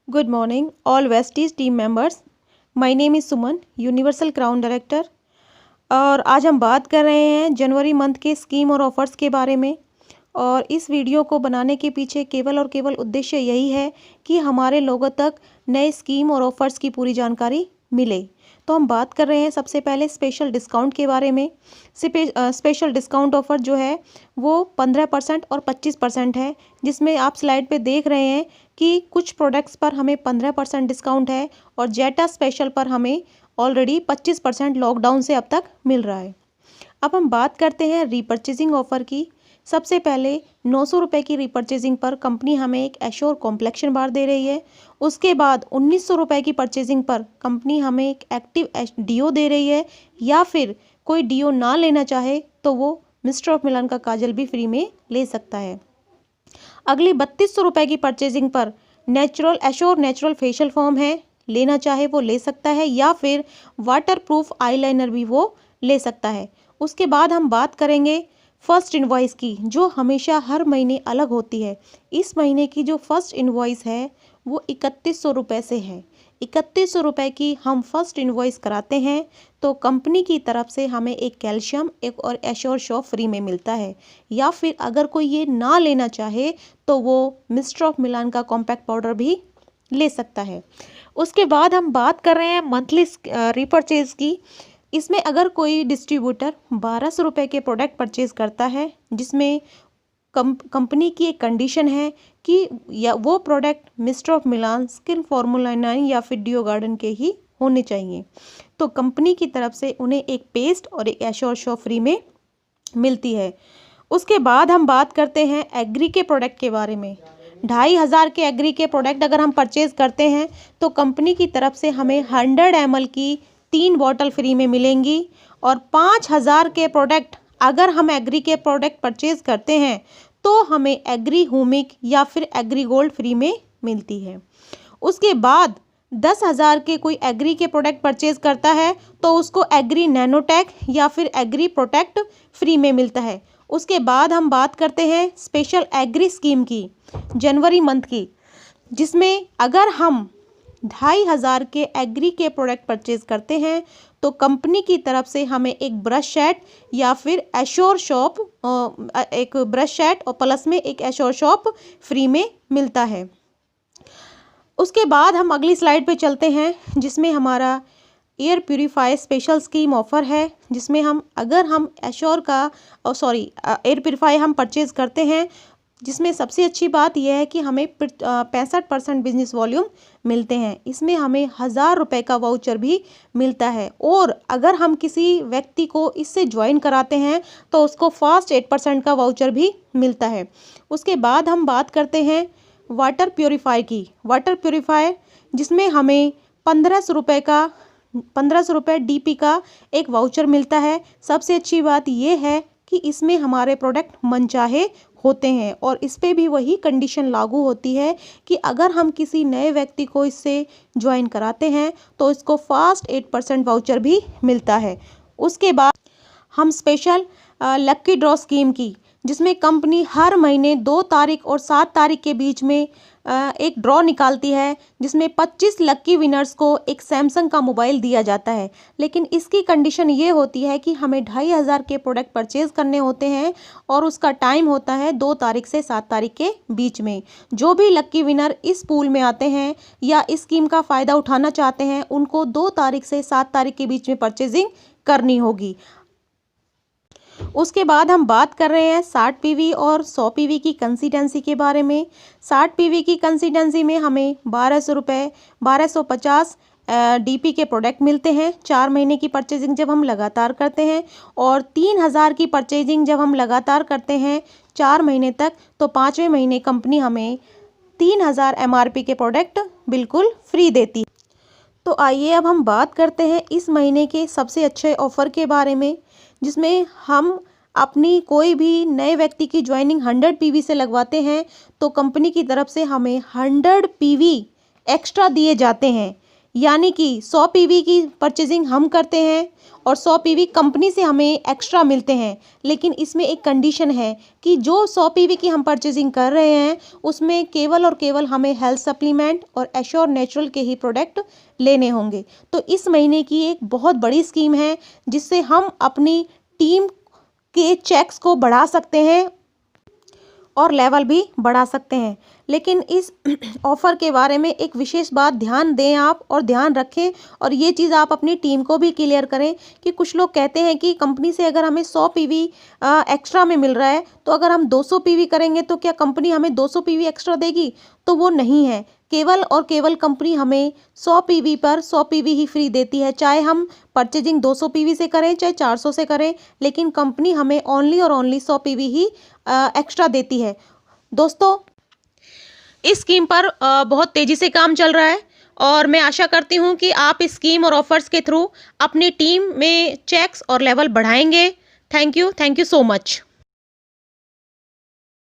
Good morning, all Vestige team members. My name is Suman, universal crown director. और आज हम बात कर रहे हैं जनवरी मंथ के स्कीम और ऑफ़र्स के बारे में। और इस वीडियो को बनाने के पीछे केवल और केवल उद्देश्य यही है कि हमारे लोगों तक नए स्कीम और ऑफ़र्स की पूरी जानकारी मिले। तो हम बात कर रहे हैं सबसे पहले स्पेशल डिस्काउंट के बारे में। स्पेशल डिस्काउंट ऑफ़र जो है वो 15% और 25% है, जिसमें आप स्लाइड पे देख रहे हैं कि कुछ प्रोडक्ट्स पर हमें 15% डिस्काउंट है और जेटा स्पेशल पर हमें ऑलरेडी 25% लॉकडाउन से अब तक मिल रहा है। अब हम बात करते हैं रीपर्चेजिंग ऑफ़र की। सबसे पहले 900 रुपये की रीपर्चेजिंग पर कंपनी हमें एक एश्योर कॉम्प्लेक्शन बार दे रही है। उसके बाद 1900 रुपये की परचेजिंग पर कंपनी हमें एक एक्टिव डीओ दे रही है, या फिर कोई डीओ ना लेना चाहे तो वो मिस्टर ऑफ मिलान का काजल भी फ्री में ले सकता है। अगली 3200 रुपये की परचेजिंग पर एश्योर नेचुरल फेशियल फॉर्म है, लेना चाहे वो ले सकता है, या फिर वाटर प्रूफ आईलाइनर भी वो ले सकता है। उसके बाद हम बात करेंगे फर्स्ट इनवॉइस की, जो हमेशा हर महीने अलग होती है। इस महीने की जो फर्स्ट इनवॉइस है वो 3100 रुपये से है। 3100 रुपये की हम फर्स्ट इनवॉइस कराते हैं तो कंपनी की तरफ से हमें एक कैल्शियम एक और एश्योर शॉप फ्री में मिलता है, या फिर अगर कोई ये ना लेना चाहे तो वो मिस्टर ऑफ मिलान का कॉम्पैक्ट पाउडर भी ले सकता है। उसके बाद हम बात कर रहे हैं मंथली रीपर्चेज की। इसमें अगर कोई डिस्ट्रीब्यूटर 1200 रुपये के प्रोडक्ट परचेज करता है, जिसमें कंपनी की एक कंडीशन है कि या वो product mister of Milan, skin formula 9 या फिर डियो गार्डन के ही होने चाहिए, तो कंपनी की तरफ से उन्हें एक पेस्ट और एक एश्योर शॉप फ्री में मिलती है। उसके बाद हम बात करते हैं एग्री के प्रोडक्ट के बारे में। 2500 के एग्री के प्रोडक्ट अगर हम परचेज करते हैं तो कंपनी की तरफ से हमें 100 ml की 3 बॉटल फ्री में मिलेंगी। और 5000 के प्रोडक्ट अगर हम एग्री के प्रोडक्ट परचेज करते हैं तो हमें एग्री हुमिक या फिर एग्री गोल्ड फ्री में मिलती है। उसके बाद 10,000 के कोई एग्री के प्रोडक्ट परचेज करता है तो उसको एग्री नैनोटेक या फिर एग्री प्रोटेक्ट फ्री में मिलता है। उसके बाद हम बात करते हैं स्पेशल एग्री स्कीम की, जनवरी मंथ की, जिसमें अगर हम 2500 के एग्री के प्रोडक्ट परचेज करते हैं तो कंपनी की तरफ से हमें एक ब्रश सेट या फिर एश्योर शॉप एक ब्रश सेट और प्लस में एक एश्योर शॉप फ्री में मिलता है। उसके बाद हम अगली स्लाइड पे चलते हैं, जिसमें हमारा air purifier special scheme offer है, जिसमें अगर हम एश्योर का एयर प्यूरीफायर हम परचेज़ करते हैं, जिसमें सबसे अच्छी बात यह है कि हमें 65% बिजनेस वॉल्यूम मिलते हैं। इसमें हमें 1000 रुपये का वाउचर भी मिलता है, और अगर हम किसी व्यक्ति को इससे ज्वाइन कराते हैं तो उसको फास्ट 8% का वाउचर भी मिलता है। उसके बाद हम बात करते हैं वाटर प्योरीफायर की। वाटर प्योरीफायर जिसमें हमें 1500 रुपये डीपी का एक वाउचर मिलता है। सबसे अच्छी बात यह है कि इसमें हमारे प्रोडक्ट मनचाहे होते हैं, और इस पे भी वही कंडीशन लागू होती है कि अगर हम किसी नए व्यक्ति को इससे ज्वाइन कराते हैं तो इसको फास्ट 8% वाउचर भी मिलता है। उसके बाद हम स्पेशल लक्की ड्रॉ स्कीम की, जिसमें कंपनी हर महीने 2 तारीख और 7 तारीख के बीच में एक ड्रॉ निकालती है, जिसमें 25 लक्की विनर्स को एक सैमसंग का मोबाइल दिया जाता है। लेकिन इसकी कंडीशन ये होती है कि हमें 2500 के प्रोडक्ट परचेज करने होते हैं, और उसका टाइम होता है 2 तारीख से 7 तारीख के बीच में। जो भी लक्की विनर इस पूल में आते हैं या इस स्कीम का फ़ायदा उठाना चाहते हैं, उनको 2 तारीख से 7 तारीख के बीच में परचेजिंग करनी होगी। उसके बाद हम बात कर रहे हैं 60 पीवी और 100 पीवी की कंसिस्टेंसी के बारे में। 60 पीवी की कंसिस्टेंसी में हमें 1250 डीपी के प्रोडक्ट मिलते हैं 4 महीने की परचेजिंग जब हम लगातार करते हैं, और 3000 की परचेजिंग जब हम लगातार करते हैं 4 महीने तक, तो 5वें महीने कंपनी हमें 3000 एमआरपी के प्रोडक्ट बिल्कुल फ्री देती है। तो आइए अब हम बात करते हैं इस महीने के सबसे अच्छे ऑफ़र के बारे में, जिसमें हम अपनी कोई भी नए व्यक्ति की ज्वाइनिंग 100 पीवी से लगवाते हैं तो कंपनी की तरफ से हमें 100 पीवी एक्स्ट्रा दिए जाते हैं। यानी कि 100 पीवी की परचेजिंग हम करते हैं और 100 पीवी कंपनी से हमें एक्स्ट्रा मिलते हैं। लेकिन इसमें एक कंडीशन है कि जो 100 पीवी की हम परचेजिंग कर रहे हैं उसमें केवल और केवल हमें हेल्थ सप्लीमेंट और एश्योर नेचुरल के ही प्रोडक्ट लेने होंगे। तो इस महीने की एक बहुत बड़ी स्कीम है जिससे हम अपनी टीम के चेक्स को बढ़ा सकते हैं और लेवल भी बढ़ा सकते हैं। लेकिन इस ऑफ़र के बारे में एक विशेष बात ध्यान दें आप और ध्यान रखें और ये चीज़ आप अपनी टीम को भी क्लियर करें कि कुछ लोग कहते हैं कि कंपनी से अगर हमें 100 पीवी एक्स्ट्रा में मिल रहा है तो अगर हम 200 पीवी करेंगे तो क्या कंपनी हमें 200 पीवी एक्स्ट्रा देगी? तो वो नहीं है। केवल और केवल कंपनी हमें 100 पीवी पर 100 पीवी ही फ्री देती है, चाहे हम परचेजिंग 200 पीवी से करें चाहे 400 से करें, लेकिन कंपनी हमें ओनली और ओनली 100 पीवी ही एक्स्ट्रा देती है। दोस्तों, इस स्कीम पर बहुत तेज़ी से काम चल रहा है और मैं आशा करती हूँ कि आप इस स्कीम और ऑफर्स के थ्रू अपनी टीम में चेक्स और लेवल बढ़ाएंगे। Thank you so much.